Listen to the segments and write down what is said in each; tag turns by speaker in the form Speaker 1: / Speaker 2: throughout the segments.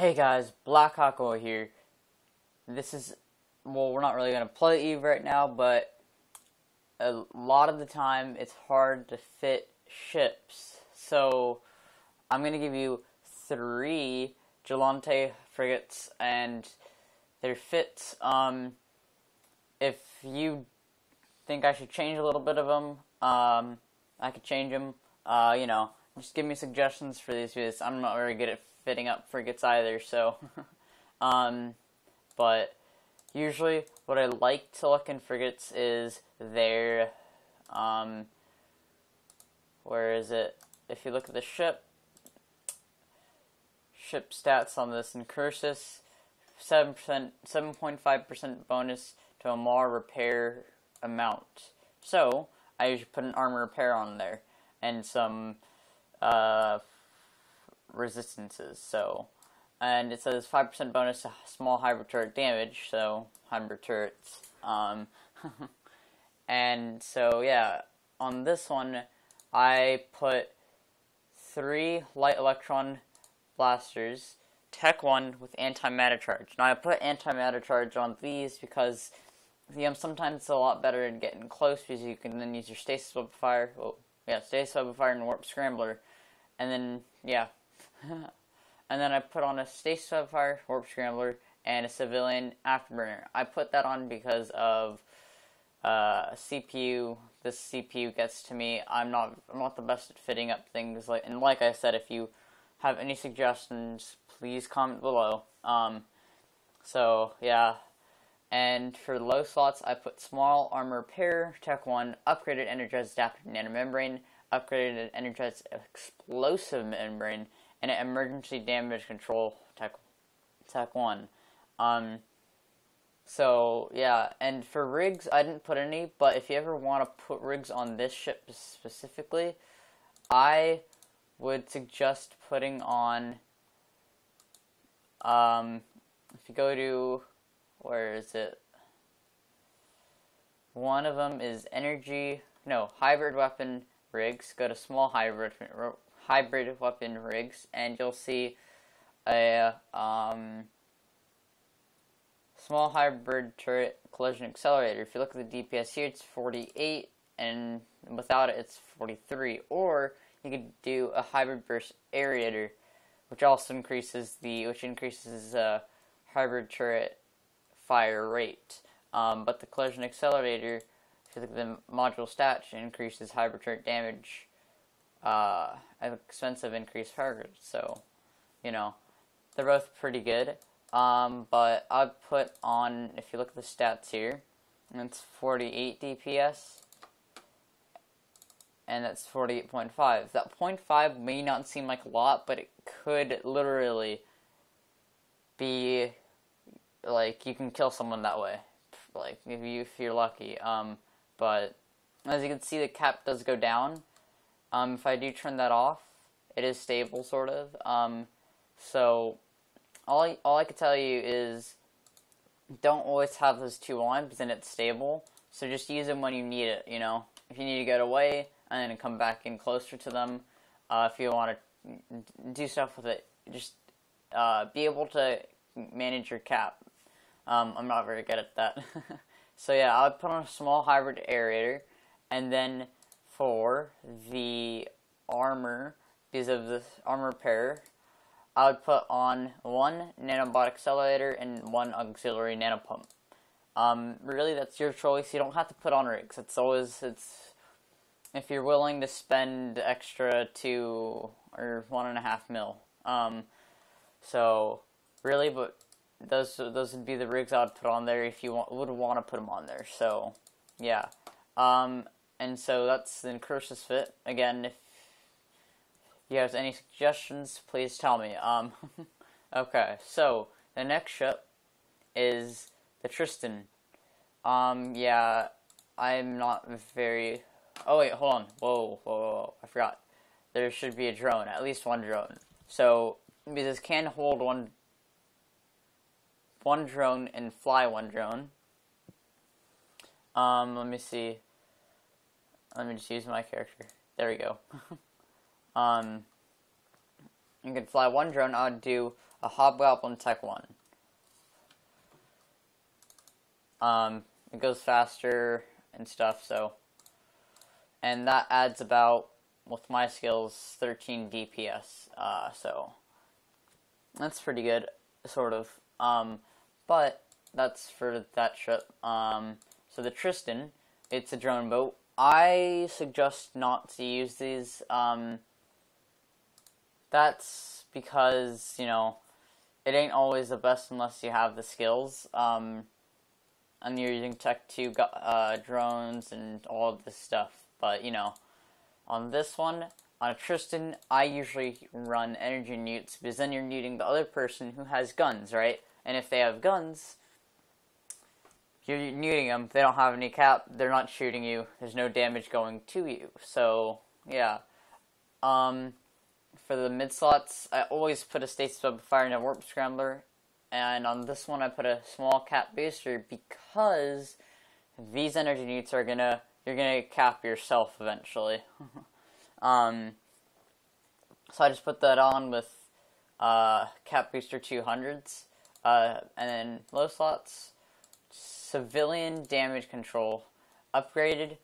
Speaker 1: Hey guys, Black Aqua here. This is, well, we're not really going to play Eve right now, but a lot of the time it's hard to fit ships. So I'm going to give you 3 Gelante frigates and their fits. If you think I should change a little bit of them, I could change them. Just give me suggestions for these videos. I'm not very good at fitting up frigates either, so but usually what I like to look in frigates is their where is it? If you look at the ship stats on this Incursus, 7.5% bonus to a more repair amount. So I usually put an armor repair on there and some resistances. So, and it says 5% bonus to small hybrid turret damage. So hybrid turrets. And so yeah, on this one I put 3 light electron blasters, Tech 1 with anti-matter charge. Now I put anti-matter charge on these because sometimes it's a lot better in getting close because you can then use your stasis web fire. Stasis web fire and warp scrambler, and then and then I put on a stasis web fire, warp scrambler, and a civilian afterburner. I put that on because of CPU. This CPU gets to me. I'm not the best at fitting up things like I said, if you have any suggestions, please comment below. So yeah. And for the low slots, I put small armor repair, Tech 1, upgraded energized adaptive nanomembrane, upgraded energized explosive membrane, and an emergency damage control Tech 1. So yeah, and for rigs, I didn't put any, but if you ever want to put rigs on this ship specifically, I would suggest putting on, if you go to, where is it? One of them is hybrid weapon rigs. Go to small hybrid weapon rigs, and you'll see a small hybrid turret collision accelerator. If you look at the DPS here, it's 48, and without it, it's 43. Or you could do a hybrid burst aerator, which also increases hybrid turret fire rate. But the collision accelerator, if you look at the module stats, increases hybrid turret damage at the expense of increased fire rate. So, they're both pretty good. But I'd put on, if you look at the stats here, and it's 48 DPS, and that's 48.5. That 0.5 may not seem like a lot, but it could literally be like you can kill someone that way, like if you're lucky. But as you can see, the cap does go down. If I do turn that off, it is stable, sort of. So all I can tell you is don't always have those 2 on, because then it's stable. So just use them when you need it. If you need to get away and then come back in closer to them, if you want to do stuff with it, just be able to manage your cap. I'm not very good at that. So yeah, I would put on a small hybrid aerator, and then for the armor, because of the armor repair, I would put on 1 nanobot accelerator and 1 auxiliary nanopump. Really, that's your choice. You don't have to put on rigs. It's if you're willing to spend extra 2 or 1.5 mil. So really, but those would be the rigs I would put on there if you would want to put them on there. So yeah, and so that's the Incursus fit. Again, if you have any suggestions, please tell me. Okay, so the next ship is the Tristan. Yeah, I'm not very. Oh wait, hold on. Whoa! I forgot. There should be a drone, at least 1 drone. So because this can hold one drone and fly 1 drone. Let me see. Let me just use my character. There we go. You can fly 1 drone. I would do a Hobgoblin Tech 1. It goes faster and stuff, so. And that adds about, with my skills, 13 DPS. So that's pretty good, sort of. But that's for that ship. So the Tristan, it's a drone boat. I suggest not to use these. That's because, you know, it ain't always the best unless you have the skills. And you're using Tech 2 drones and all of this stuff. But, you know, on this one, on a Tristan, I usually run energy newts, because then you're neuting the other person who has guns, right? And if they have guns, you're neuting them. They don't have any cap. They're not shooting you. There's no damage going to you. So, yeah. For the mid slots, I always put a stasis web of fire and a warp scrambler. And on this one, I put a small cap booster because these energy newts are you're gonna cap yourself eventually. So I just put that on with cap booster 200s, and then low slots, civilian damage control, upgraded,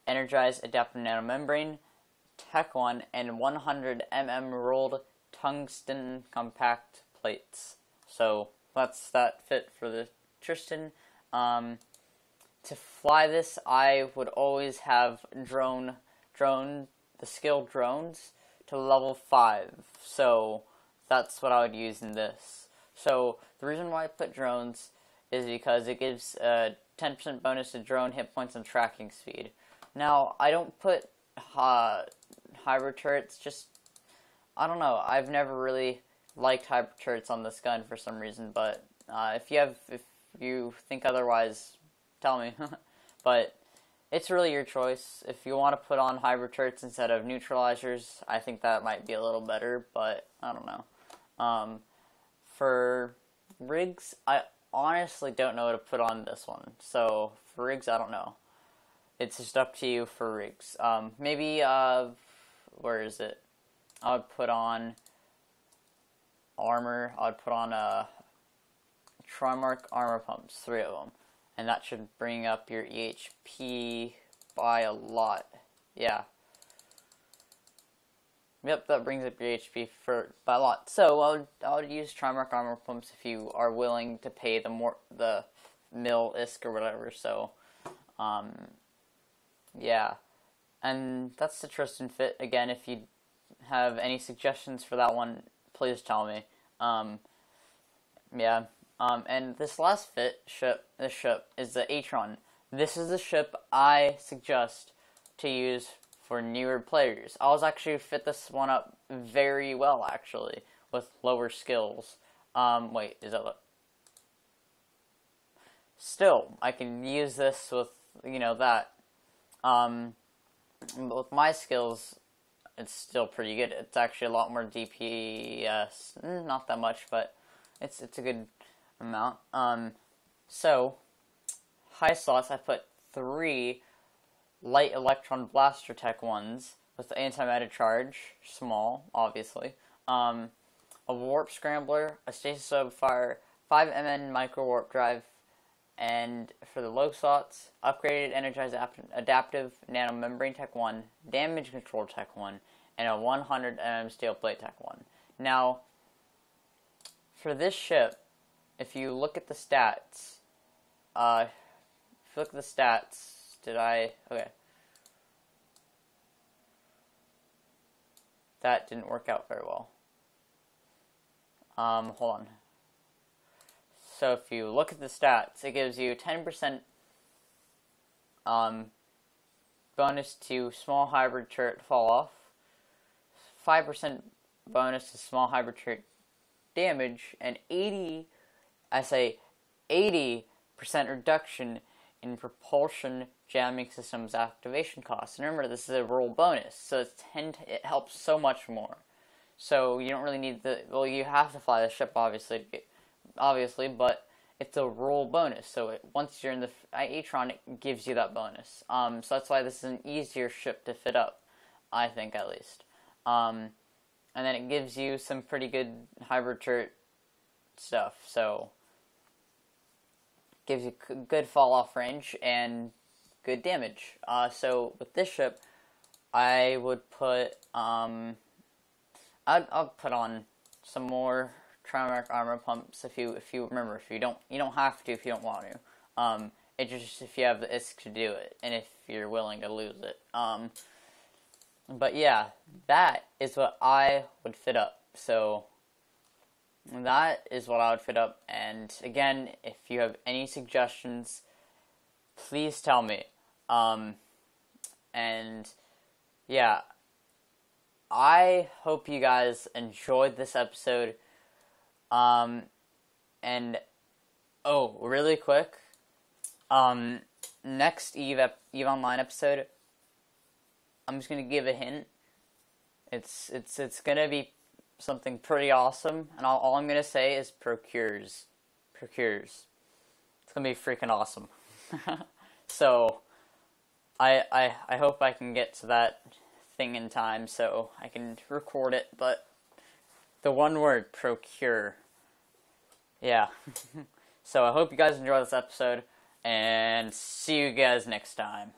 Speaker 1: energized adaptive nanomembrane, Tech 1, and 100 rolled tungsten compact plates. So that's that fit for the Tristan. To fly this, I would always have the skilled drones to level 5. So that's what I would use in this. So the reason why I put drones is because it gives a 10% bonus to drone hit points and tracking speed. Now, I don't put hybrid turrets, I don't know, I've never really liked hybrid turrets on this gun for some reason, but if you think otherwise, tell me. But it's really your choice. If you want to put on hybrid turrets instead of neutralizers, I think that might be a little better, but I don't know. For rigs, I honestly don't know what to put on this one. So for rigs, I don't know. It's just up to you for rigs. Maybe, where is it? I would put on armor. I would put on Trimark armor pumps, 3 of them. And that should bring up your EHP by a lot. Yeah. Yep, that brings up your HP by a lot. So I would use Trimark armor pumps if you are willing to pay the mil ISK or whatever. So, yeah. And that's the Tristan fit. Again, if you have any suggestions for that one, please tell me. Yeah. And this last ship is the Atron. This is the ship I suggest to use for newer players. I was actually fit this one up very well, actually, with lower skills. Wait, is that what? Still, I can use this with, that. With my skills, it's still pretty good. It's actually a lot more DPS. Not that much, but it's a good amount. So, high slots, I put 3 light electron blaster tech 1s with antimatter charge, small, obviously. A warp scrambler, a stasis web fire, 5 micro warp drive, and for the low slots, upgraded energized adaptive nanomembrane tech 1, damage control tech 1, and a 100 steel plate tech 1. Now, for this ship, if you look at the stats, okay. That didn't work out very well. Hold on. So if you look at the stats, it gives you 10% bonus to small hybrid turret fall off, 5% bonus to small hybrid turret damage, and 80% reduction in propulsion jamming systems activation costs. And remember, this is a roll bonus, so it helps so much more. So you don't really need you have to fly the ship, obviously, but it's a roll bonus. So once you're in the Atron, it gives you that bonus. So that's why this is an easier ship to fit up, I think, at least. And then it gives you some pretty good hybrid turret stuff. So gives you good fall off range and good damage. So with this ship, I would put I'll put on some more Trimarch armor pumps if you remember. If you don't have to if you don't want to. It's just if you have the ISK to do it and if you're willing to lose it. But yeah, that is what I would fit up. So that is what I would fit up. And again, if you have any suggestions, please tell me. And yeah, I hope you guys enjoyed this episode. And oh, really quick, next Eve Online episode, I'm just gonna give a hint. It's gonna be something pretty awesome, and all I'm gonna say is procures. It's gonna be freaking awesome. So I hope I can get to that thing in time so I can record it. But the one word, procure. Yeah. So I hope you guys enjoy this episode, and see you guys next time.